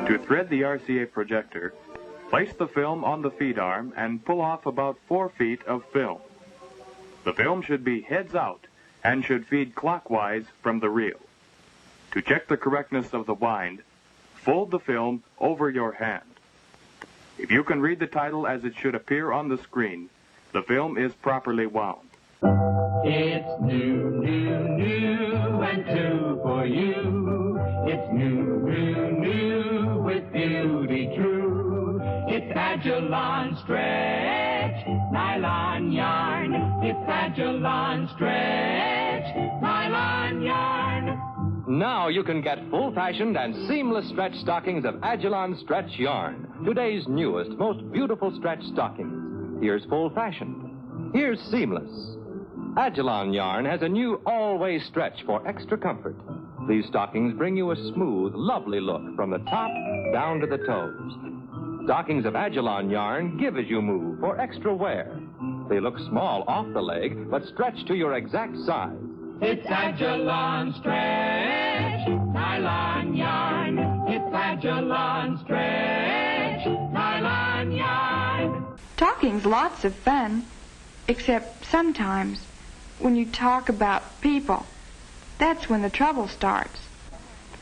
To thread the RCA projector, place the film on the feed arm and pull off about 4 feet of film. The film should be heads out and should feed clockwise from the reel. To check the correctness of the wind, fold the film over your hand. If you can read the title as it should appear on the screen, the film is properly wound. It's new, new, new, and two for you. It's new, new, new, with beauty true. It's Agilon Stretch, nylon yarn. It's Agilon Stretch, nylon yarn. Now you can get full-fashioned and seamless stretch stockings of Agilon Stretch Yarn, today's newest, most beautiful stretch stockings. Here's full-fashioned. Here's seamless. Agilon Yarn has a new all-way stretch for extra comfort. These stockings bring you a smooth, lovely look from the top down to the toes. Stockings of Agilon Yarn give as you move for extra wear. They look small off the leg, but stretch to your exact size. It's Agilon Stretch, nylon yarn. It's Agilon Stretch, nylon yarn. Talking's lots of fun, except sometimes when you talk about people. That's when the trouble starts.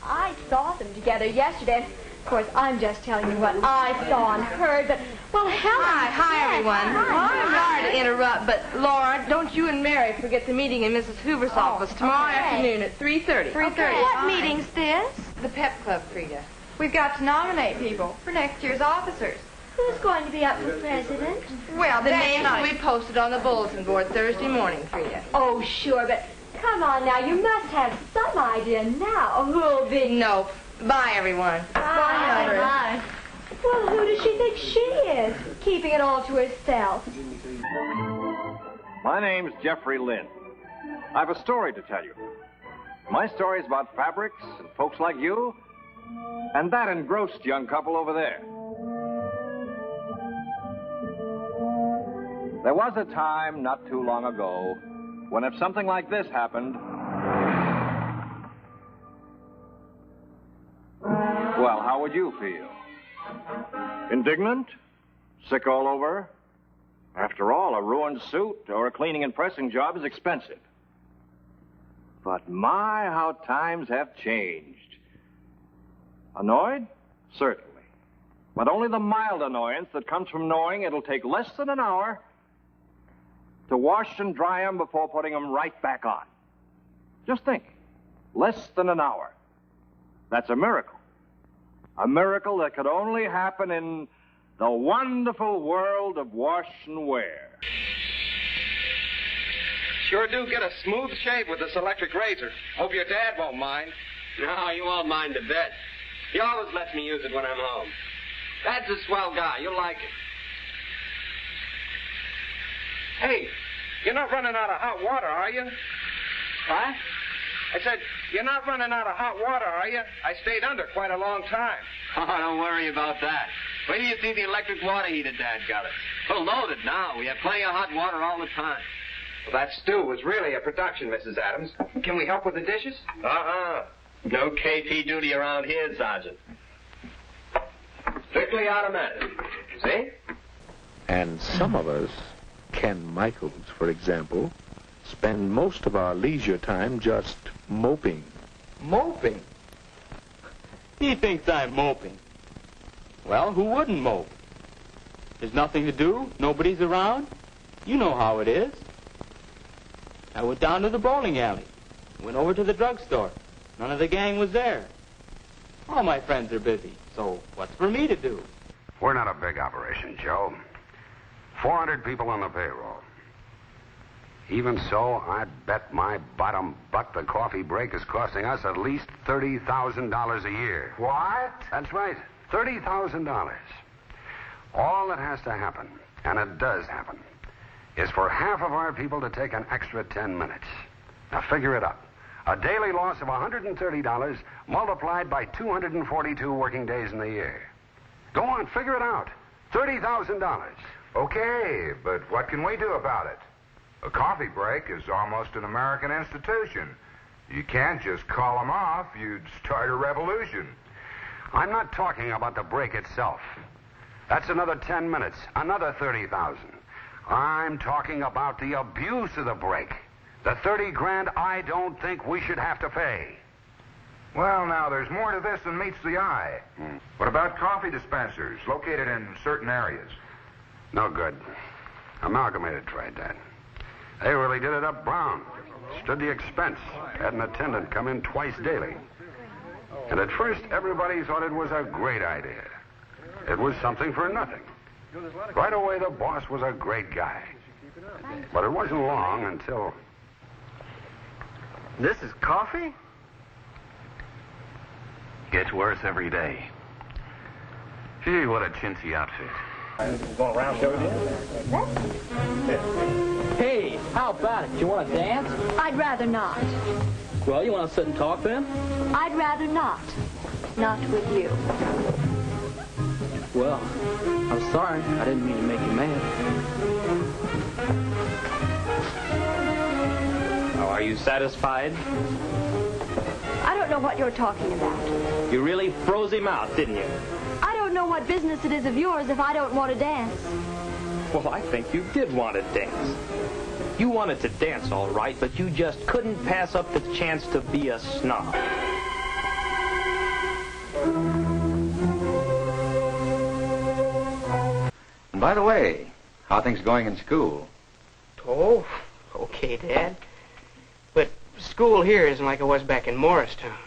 I saw them together yesterday. Of course, I'm just telling you what I saw and heard, but, well, Helen... Hi, everyone. Hi. I'm sorry to interrupt, but, Laura, don't you and Mary forget the meeting in Mrs. Hoover's office tomorrow afternoon at 3:30. 3:30. Okay. What meeting's this? The Pep Club, Frida. We've got to nominate people for next year's officers. Who's going to be up for president? Well, the names will be posted on the bulletin board Thursday morning, Frida. Oh, sure, but come on now. You must have some idea now who'll be... No. Bye, everyone. Bye. Well, who does she think she is? Keeping it all to herself. My name's Jeffrey Lynn. I have a story to tell you. My story is about fabrics and folks like you and that engrossed young couple over there. There was a time not too long ago when if something like this happened, well, how would you feel? Indignant? Sick all over? After all, a ruined suit or a cleaning and pressing job is expensive. But my, how times have changed. Annoyed? Certainly. But only the mild annoyance that comes from knowing it'll take less than an hour to wash and dry them before putting them right back on. Just think. Less than an hour. That's a miracle. A miracle that could only happen in the wonderful world of wash and wear. Sure do get a smooth shave with this electric razor. Hope your dad won't mind. No, you won't mind a bit. He always lets me use it when I'm home. Dad's a swell guy. You'll like it. Hey, you're not running out of hot water, are you? What? I said, you're not running out of hot water, are you? I stayed under quite a long time. Oh, don't worry about that. Wait till you see the electric water heater Dad got us. We're loaded now. We have plenty of hot water all the time. Well, that stew was really a production, Mrs. Adams. Can we help with the dishes? No KP duty around here, Sergeant. Strictly automatic. See? And some of us, Ken Michaels, for example, spend most of our leisure time just moping. Moping? He thinks I'm moping. Well, who wouldn't mope? There's nothing to do, nobody's around. You know how it is. I went down to the bowling alley, went over to the drugstore. None of the gang was there. All my friends are busy, so what's for me to do? We're not a big operation, Joe. 400 people on the payroll. Even so, I'd bet my bottom butt the coffee break is costing us at least $30,000 a year. What? That's right, $30,000. All that has to happen, and it does happen, is for half of our people to take an extra 10 minutes. Now figure it up. A daily loss of $130 multiplied by 242 working days in the year. Go on, figure it out. $30,000. Okay, but what can we do about it? A coffee break is almost an American institution. You can't just call them off. You'd start a revolution. I'm not talking about the break itself. That's another 10 minutes, another 30,000. I'm talking about the abuse of the break. The 30 grand I don't think we should have to pay. Well, now, there's more to this than meets the eye. What about coffee dispensers located in certain areas? No good. Amalgamated tried that. They really did it up brown. Stood the expense. Had an attendant come in twice daily. And at first, everybody thought it was a great idea. It was something for nothing. Right away, the boss was a great guy. But it wasn't long until... This is coffee? Gets worse every day. Gee, what a chintzy outfit. Going around show Hey, how about it? You want to dance? I'd rather not. Well, you want to sit and talk then? I'd rather not. Not with you. Well, I'm sorry. I didn't mean to make you mad. Oh, are you satisfied? I don't know what you're talking about. You really froze him out, didn't you? I don't know what business it is of yours if I don't want to dance. Well, I think you did want to dance. You wanted to dance, all right, but you just couldn't pass up the chance to be a snob. And by the way, how are things going in school? Oh, okay, Dad. But school here isn't like it was back in Morristown.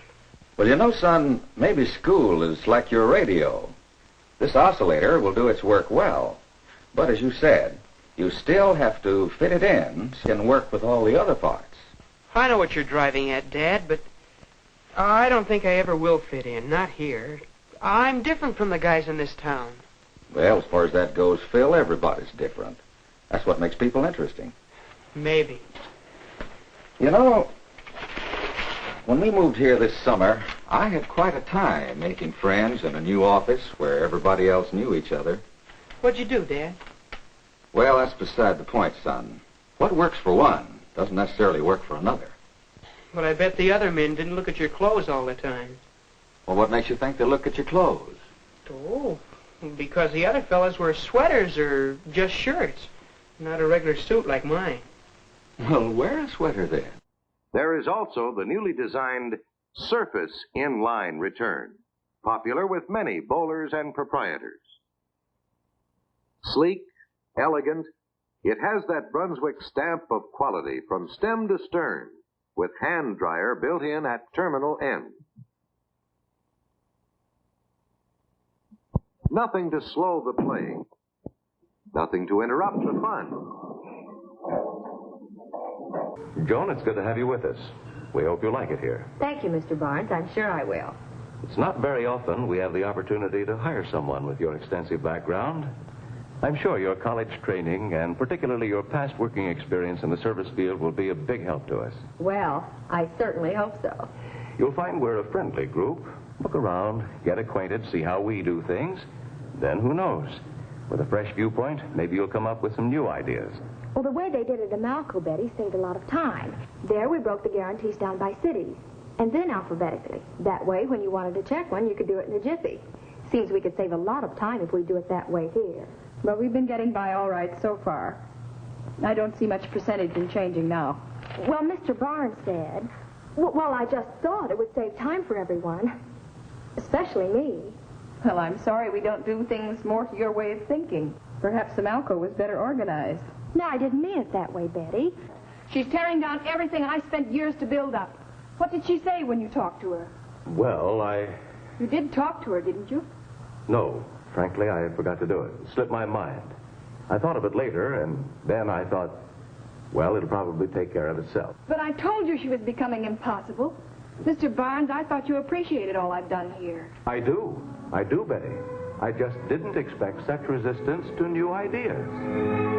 Well, you know, son, maybe school is like your radio. This oscillator will do its work well. But as you said, you still have to fit it in so it can work with all the other parts. I know what you're driving at, Dad, but I don't think I ever will fit in, not here. I'm different from the guys in this town. Well, as far as that goes, Phil, everybody's different. That's what makes people interesting. Maybe. You know, when we moved here this summer, I had quite a time making friends in a new office where everybody else knew each other. What'd you do, Dad? Well, that's beside the point, son. What works for one doesn't necessarily work for another. Well, I bet the other men didn't look at your clothes all the time. Well, what makes you think they look at your clothes? Oh, because the other fellas wear sweaters or just shirts, not a regular suit like mine. Well, wear a sweater then. There is also the newly designed Surface Inline Return, popular with many bowlers and proprietors. Sleek, elegant, it has that Brunswick stamp of quality from stem to stern, with hand dryer built in at terminal end. Nothing to slow the play. Nothing to interrupt the fun. Joan, it's good to have you with us. We hope you like it here. Thank you, Mr. Barnes. I'm sure I will. It's not very often we have the opportunity to hire someone with your extensive background. I'm sure your college training and particularly your past working experience in the service field will be a big help to us. Well, I certainly hope so. You'll find we're a friendly group. Look around, get acquainted, see how we do things. Then who knows? With a fresh viewpoint, maybe you'll come up with some new ideas. Well, the way they did it at Amalco, Betty, saved a lot of time. There we broke the guarantees down by cities, and then alphabetically. That way, when you wanted to check one, you could do it in a jiffy. Seems we could save a lot of time if we do it that way here. But we've been getting by all right so far. I don't see much percentage in changing now. Well, Mr. Barnes said... Well, I just thought it would save time for everyone. Especially me. Well, I'm sorry we don't do things more to your way of thinking. Perhaps Amalco was better organized. No, I didn't mean it that way, Betty. She's tearing down everything I spent years to build up. What did she say when you talked to her? Well, You did talk to her, didn't you? No. Frankly, I forgot to do it. It slipped my mind. I thought of it later, and then I thought, well, it'll probably take care of itself. But I told you she was becoming impossible. Mr. Barnes, I thought you appreciated all I've done here. I do, Betty. I just didn't expect such resistance to new ideas.